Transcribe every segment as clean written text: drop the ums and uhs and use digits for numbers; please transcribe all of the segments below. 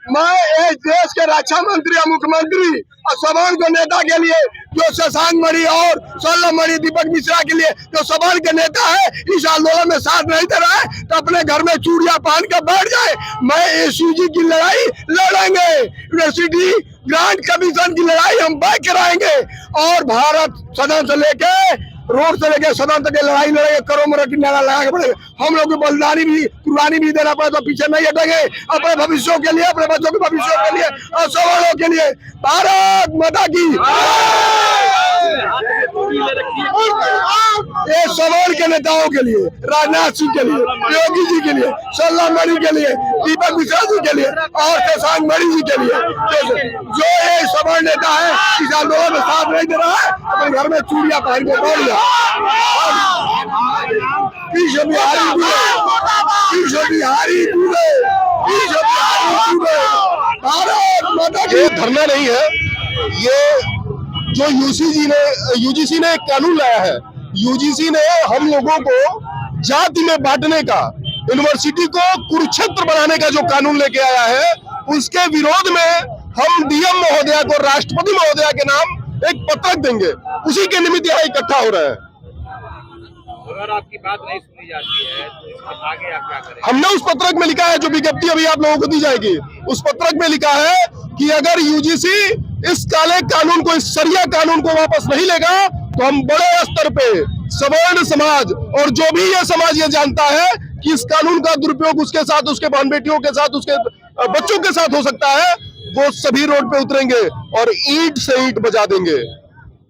मैं इस देश के रक्षा मंत्री और मुख्यमंत्री और समान को नेता के लिए जो शशांक मणि और सल्लम मणि दीपक मिश्रा के लिए जो समान के नेता है इस आंदोलन में साथ नहीं दे रहा है तो अपने घर में चूड़ियां पहन कर बैठ जाए। मैं एसयूजी की लड़ाई लड़ेंगे, यूनिवर्सिटी ग्रांट कमीशन की लड़ाई हम बैठ कराएंगे और भारत सदन से लेके रोड से लेके सदन तक लड़ाई लड़ेंगे। करोड़ों की नारा लगा के पड़ेगा। हम लोग की बलिदानी भी कुर्बानी भी देना पड़े तो पीछे नहीं हटेंगे। अपने भविष्यों के लिए, अपने बच्चों के भविष्यों के लिए और सवालों के लिए भारत माता की। ये सवाल के नेताओं के लिए, राजनाथ सिंह के लिए, योगी जी के लिए, सल्लम मणि के लिए, दीपक मिश्रा जी के लिए और शशांक मणि जी के लिए जो ये सवाल नेता है इस आंदोलन में साथ नहीं दे रहा है अपने घर में चूड़ियां पहन के दौड़ गया। विश्व बिहारी विश्व बिहारी भारत माता की। ये धरना नहीं है, ये जो यूजीसी ने एक कानून लाया है। यूजीसी ने हम लोगों को जाति में बांटने का, यूनिवर्सिटी को कुरुक्षेत्र बनाने का जो कानून लेके आया है उसके विरोध में हम डीएम महोदया को राष्ट्रपति महोदया के नाम एक पत्रक देंगे। उसी के निमित्त यहाँ इकट्ठा हो रहे हैं। अगर आपकी बात नहीं सुनी जाती है तो इसमें आगे आप क्या करेंगे? हमने उस पत्रक में लिखा है, जो विज्ञप्ति अभी आप लोगों को दी जाएगी, उस पत्रक में लिखा है कि अगर यूजीसी इस काले कानून को, इस सरिया कानून को वापस नहीं लेगा तो हम बड़े स्तर पे सवर्ण समाज और जो भी ये समाज ये जानता है कि इस कानून का दुरुपयोग उसके साथ, उसके बहन बेटियों के साथ, उसके बच्चों के साथ हो सकता है, वो सभी रोड पे उतरेंगे और ईंट से ईंट बजा देंगे।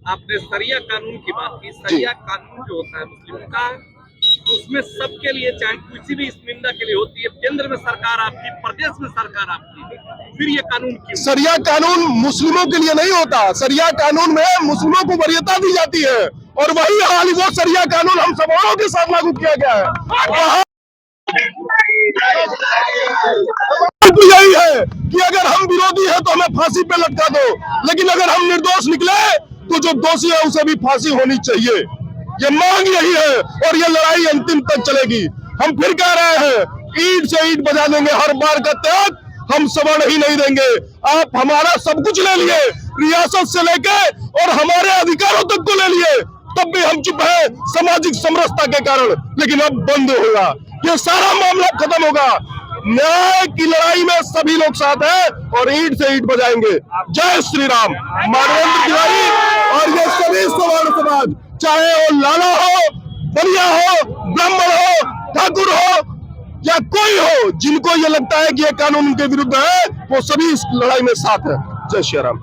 आपने सरिया कानून की बात की। सरिया कानून जो होता है मुस्लिमों का, उसमें सबके लिए, चाहे किसी भी निंदा के लिए होती है। केंद्र में सरकार आपकी, प्रदेश में सरकार आपकी, फिर ये कानून क्यों? सरिया कानून मुस्लिमों के लिए नहीं होता। सरिया कानून में मुस्लिमों को वरीयता दी जाती है और वही हाल वो सरिया कानून हम सवालों के साथ लागू किया गया है। तो यही है कि अगर हम विरोधी है तो हमें फांसी पे लटका दो, लेकिन अगर हम निर्दोष निकले तो जो दोषी है उसे भी फांसी होनी चाहिए। ये मांग यही है और ये लड़ाई अंतिम तक चलेगी। हम फिर कह रहे हैं, ईंट से ईंट बजा देंगे। हर बार का त्याग हम सवर्ण ही नहीं देंगे। आप हमारा सब कुछ ले लिए, रियासत से लेके और हमारे अधिकारों तक को ले लिए, तब भी हम चुप हैं सामाजिक समरसता के कारण। लेकिन अब बंद होगा, ये सारा मामला खत्म होगा। न्याय की लड़ाई में सभी लोग साथ हैं और ईंट से ईंट बजाएंगे। जय श्री राम। मानवेंद्र तिवारी और ये सभी सवर्ण समाज, चाहे वो लाला हो, बनिया हो, ब्राह्मण हो, ठाकुर हो या कोई हो, जिनको ये लगता है कि ये कानून उनके विरुद्ध है, वो सभी इस लड़ाई में साथ है। जय श्री राम।